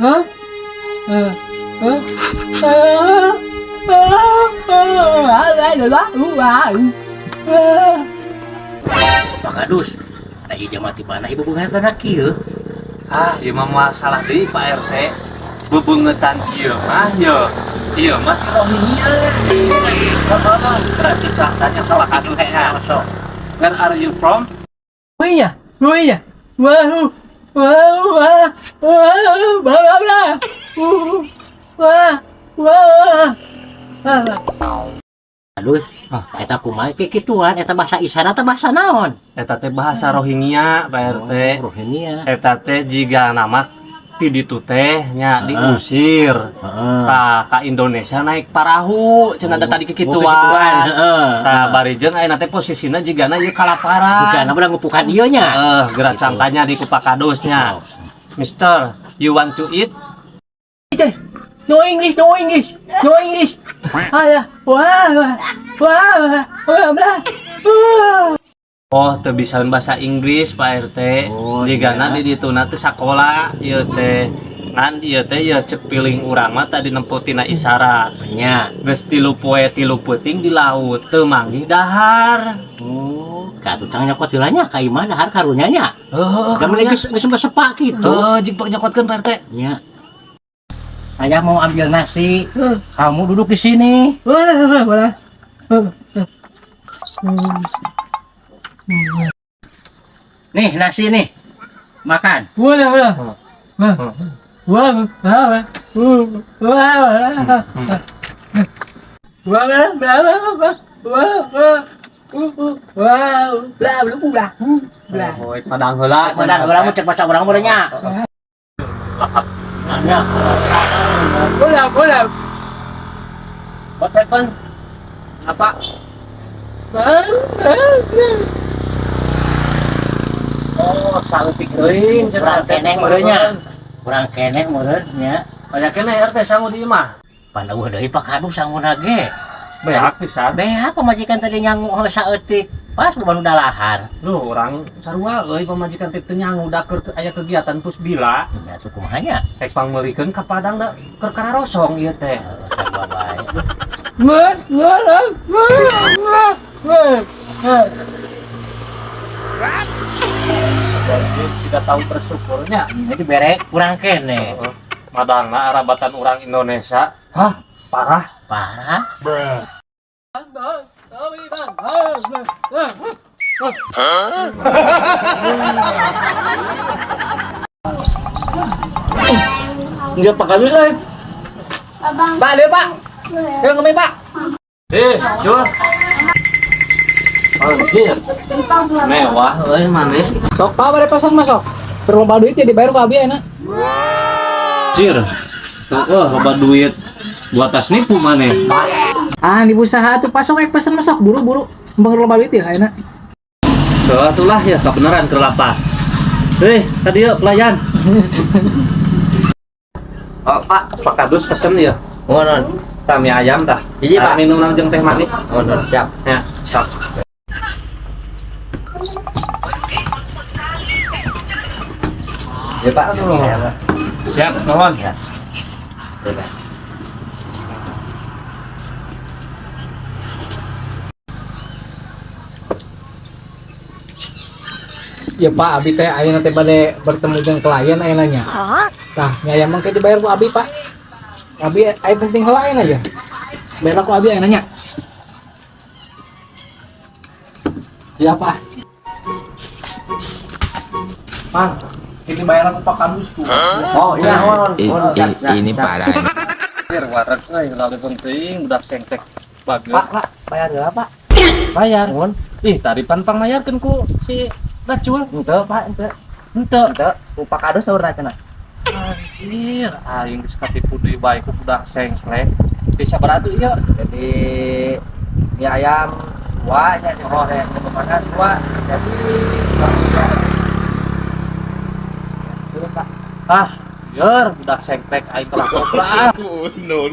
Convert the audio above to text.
Hah? Hah? Pak Kadus, nah iya mati mana ibu bungetan kieu? Ieu mah masalah deui Pak RT. Bebeungetan ieu mah rohingya. Kita tanya sama Kadus ya. Where are you from? Wah, wah, wah, wah, bla bla bla. Wah, wah. Kadus, eta kumaha kikituan, eta bahasa isyarat atau bahasa naon? Eta teh bahasa Rohingya Pak RT. Rohingya. Eta teh jiga nama ti ditu teh nya diusir ka Indonesia naik perahu cenah da tadi kikituan. Tah barijeun ayeuna teh posisina jigana ieu kalaparan. Jigana udah ngupukan ieu nya. Gerak cangkanya di Kupak Kadusnya. Mister, you want to eat? No English. Wah, bla. Oh, teu bisaeun bahasa Inggris Pak RT. Jigana di dituna teh sakola ieu teh. Ngan ieu teh ieu cek piling urang mah tadi nempuh tina isyarat. Nya. Geus 3 poe 3 peuting di laut teu manggih dahar. Katu cang nyokot heulanya ka imah dahar karunya nya. Gambar Geus sepak gitu. jig pak nyokotkeun Pak RT. Nya. Saya mau ambil nasi. Kamu duduk di sini. Boleh. Nih, nasi nih. Makan. Boleh. Padang heula. Padang urang cek baca urang meureun nya. Boleh. What happened? Apa? Oh, saeutik teuing Urang keneh meureun nya. Urang keneh meureun nya. Aya keneh RT sangu di imah. Pandawuh deui Pak Kadus sangguna ge. Beak pisan. Beha pamajikan tadi nyangu saeutik. Pas lu baru dalahar. Lu urang sarua euy pamajikan teh teu nyangu da keur aya kegiatan pusbila. Ya tuh kumaha nya. Tek pangmeulikeun ka Padang da keur kararosong ieu teh. Sarua bae. Tidak tahu bersyukurnya. Ini dibere kurang keneh. Madangna arabatan orang Indonesia. Hah? Parah? Parah. Enggak Pak Kadus euy. Pak, dia Pak. Yang kami Pak. Cur. Anjir. Mewah euy maneh. Sok Pak bare pesan masuk. Berlomba duit ya dibayar Pak Abi enak. Cir. Loba duit buat tas nipu maneh. Di usaha tuh pasok pesan masuk buru-buru. Berlomba duit ya enak. Itulah ya kebenaran kelapa. Tadi yuk pelayan. Pak Kadus pesen ya. Ngonon. Kami ayam tah. Iya, Pak. Minum jeung teh manis. Ngonon siap. Ya, siap. Ya Pak. Siap, nuhun. Ya. Ya, Pak. Ya Pak, Abi teh ayeuna teh bade bertemu dengan klien ayeuna nya. Tah, nya mangke dibayar ku Abi, Pak. Abi aya penting heula ayeuna aja. Bayar ku Abi ayeuna nya. Ya, Pak. Mang, ini bayaran Pak Kadus tuh. Oh, iya. Ini parah. Biar wareg euy lalu penting budak sengtek bageut. Pak, bayar heula, Pak. Bayar. Ih, taripan pangmayarkeun ku si Dacul. Henteu, Pak, henteu. Henteu. Henteu, ku Pak Kadus saurna cenah. Anjir, aing geus katipu deui bae ku budak sengklek. Di sabaraha tuh ieu? Jadi mie ayam dua nya Oh. saya makan dua jadi dulu Pak. Yer, budak sengklek aing telah kobra. No.